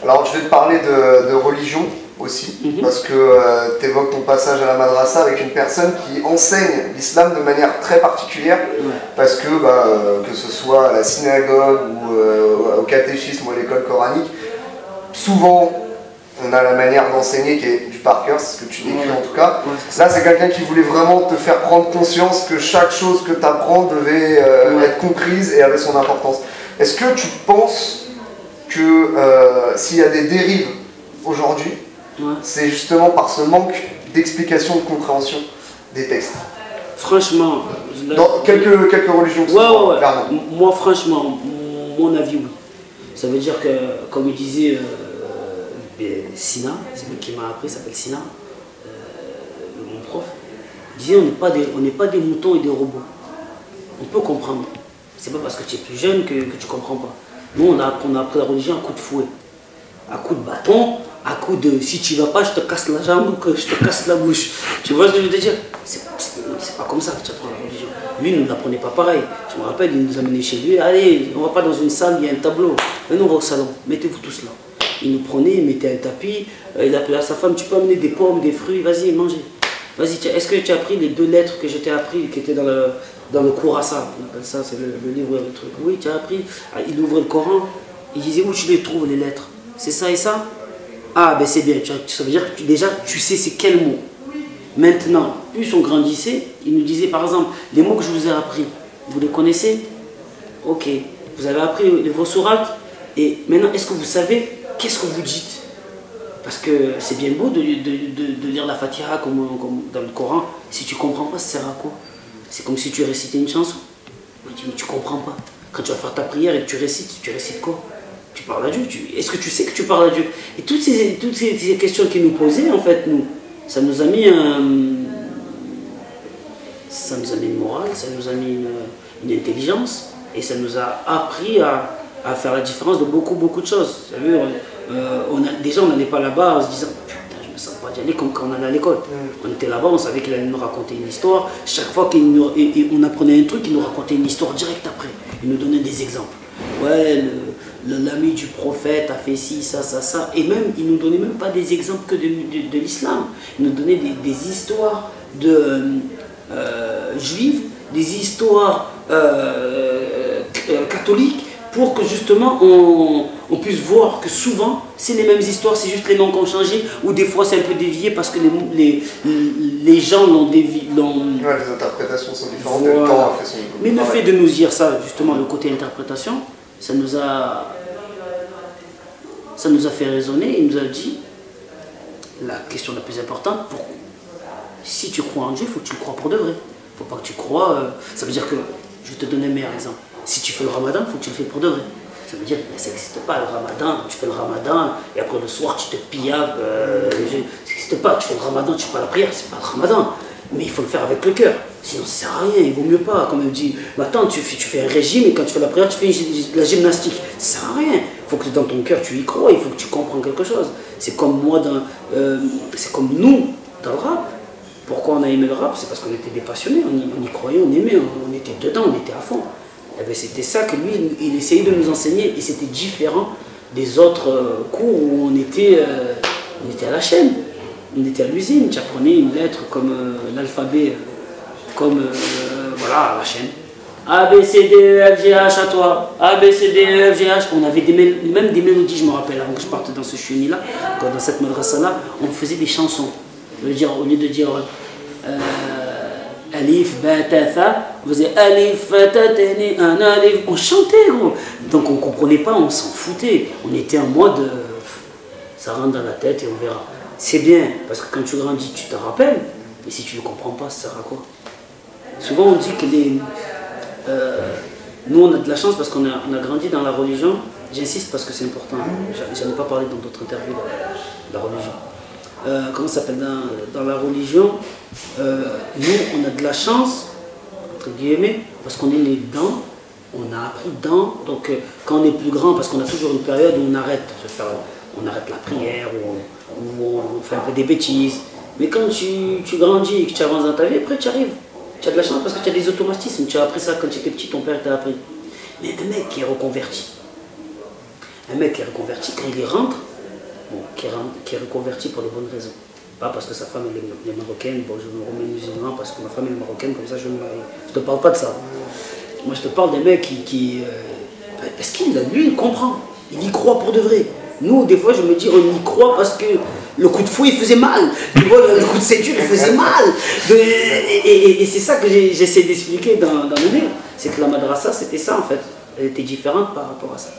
Alors je vais te parler de religion aussi, parce que tu évoques ton passage à la madrasa avec une personne qui enseigne l'islam de manière très particulière, parce que que ce soit à la synagogue ou au catéchisme ou à l'école coranique, souvent on a la manière d'enseigner qui est du par cœur, c'est ce que tu décris en tout cas. Là c'est quelqu'un qui voulait vraiment te faire prendre conscience que chaque chose que tu apprends devait être comprise et avait son importance. Est-ce que tu penses que s'il y a des dérives aujourd'hui, c'est justement par ce manque d'explication, de compréhension des textes? Franchement, dans quelques religions, clairement. Moi franchement, mon avis oui. Ça veut dire que, comme il disait Sina, c'est lui qui m'a appris, s'appelle Sina, mon prof, il disait on n'est pas des moutons et des robots. On peut comprendre. C'est pas parce que tu es plus jeune que tu comprends pas. Nous on a appris la religion à coup de fouet, à coup de bâton, à coup de si tu vas pas je te casse la jambe ou que je te casse la bouche. Tu vois ce que je veux te dire? C'est pas comme ça que tu apprends la religion. Lui il ne l'apprenait pas pareil. Je me rappelle, il nous amenait chez lui, allez, on va pas dans une salle, il y a un tableau. Maintenant on va au salon, mettez-vous tous là. Il nous prenait, il mettait un tapis, il appelait à sa femme, tu peux amener des pommes, des fruits, vas-y, mangez. Vas-y, est-ce que tu as appris les 2 lettres que je t'ai appris, qui étaient dans le Kourassa, on appelle ça, c'est le livre, le truc. Oui, tu as appris. Il ouvrait le Coran, il disait où tu les trouves les lettres? C'est ça et ça? Ah ben c'est bien, ça veut dire que déjà tu sais c'est quel mot. Maintenant, plus on grandissait, il nous disait par exemple, les mots que je vous ai appris, vous les connaissez? Ok, vous avez appris vos sourates, et maintenant est-ce que vous savez qu'est-ce que vous dites? Parce que c'est bien beau de lire la Fatiha comme dans le Coran, si tu ne comprends pas, ça sert à quoi? C'est comme si tu récitais une chanson, mais tu ne comprends pas. Quand tu vas faire ta prière et que tu récites quoi? Tu parles à Dieu. Est-ce que tu sais que tu parles à Dieu? Et toutes ces questions qu'ils nous posaient, en fait, ça nous a mis une morale, ça nous a mis une intelligence, et ça nous a appris à faire la différence de beaucoup de choses. Vous savez, déjà on n'allait pas là-bas en se disant putain je me sens pas d'y aller comme quand on allait à l'école. On était là-bas, on savait qu'il allait nous raconter une histoire. Chaque fois qu'on apprenait un truc, il nous racontait une histoire direct après. Il nous donnait des exemples. Ouais, l'ami du prophète a fait ci, ça. Et même, il ne nous donnait même pas des exemples que de l'islam. Il nous donnait des histoires juives, des histoires catholiques, pour que justement on puisse voir que souvent c'est les mêmes histoires, c'est juste les noms qui ont changé, ou des fois c'est un peu dévié parce que les gens l'ont dévié. Ouais, les interprétations sont différentes, le temps a fait son... Mais le fait de nous dire ça, justement, le côté interprétation, ça nous a fait raisonner. Il nous a dit la question la plus importante, si tu crois en Dieu, il faut que tu le crois pour de vrai. Il ne faut pas que tu crois, ça veut dire que, je vais te donner un meilleur exemple. Si tu fais le ramadan, il faut que tu le fasses pour de vrai. Ça veut dire que ça n'existe pas le ramadan, tu fais le ramadan et après le soir tu te pillaves. Ça n'existe pas, tu fais le ramadan, tu fais pas la prière, c'est pas le ramadan. Mais il faut le faire avec le cœur, sinon ça ne sert à rien, il vaut mieux pas. Comme elle dit, attends, tu fais un régime et quand tu fais la prière, tu fais de la gymnastique. Ça ne sert à rien. Il faut que dans ton cœur tu y crois, il faut que tu comprennes quelque chose. C'est comme moi, c'est comme nous dans le rap. Pourquoi on a aimé le rap? C'est parce qu'on était des passionnés, on y croyait, on aimait, on était dedans, on était à fond. Et bien c'était ça que lui, il essayait de nous enseigner, et c'était différent des autres cours où on était à la chaîne, on était à l'usine. Tu apprenais une lettre comme l'alphabet, comme voilà, à la chaîne. A, B, C, D, E, F, G, H, à toi. A, B, C, D, E, F, G, H. On avait même des mélodies, je me rappelle, avant que je parte dans ce chenil-là, dans cette madrasa-là, on faisait des chansons. Au lieu de dire Alif, Batata, on faisait Alif, Batatani, un Alif. On chantait, gros. Donc on ne comprenait pas, on s'en foutait. On était en mode ça rentre dans la tête et on verra. C'est bien, parce que quand tu grandis, tu te rappelles, mais si tu ne comprends pas, ça sert à quoi? Souvent on dit que nous on a de la chance parce qu'on a grandi dans la religion. J'insiste parce que c'est important. J'en ai pas parlé dans d'autres interviews de la religion. Comment ça s'appelle dans la religion, nous on a de la chance, entre guillemets, parce qu'on est né dedans, on a appris dedans, donc quand on est plus grand, parce qu'on a toujours une période où on arrête la prière, où on fait un peu des bêtises, mais quand tu grandis et que tu avances dans ta vie, après tu arrives, tu as de la chance parce que tu as des automatismes, tu as appris ça quand tu étais petit, ton père t'a appris. Mais un mec qui est reconverti, quand il rentre, bon, qui est reconverti pour de bonnes raisons. Pas parce que sa femme elle est marocaine, bon, je me remets musulman parce que ma femme est marocaine, comme ça je me marie. Je te parle pas de ça. Moi je te parle des mecs parce qu'il, lui, il comprend. Il y croit pour de vrai. Nous, des fois, je me dis, on y croit parce que le coup de fouet, il faisait mal. Tu vois, le coup de ceinture, il faisait mal. Et c'est ça que j'essaie d'expliquer dans le livre. C'est que la madrasa, c'était ça, en fait. Elle était différente par rapport à ça.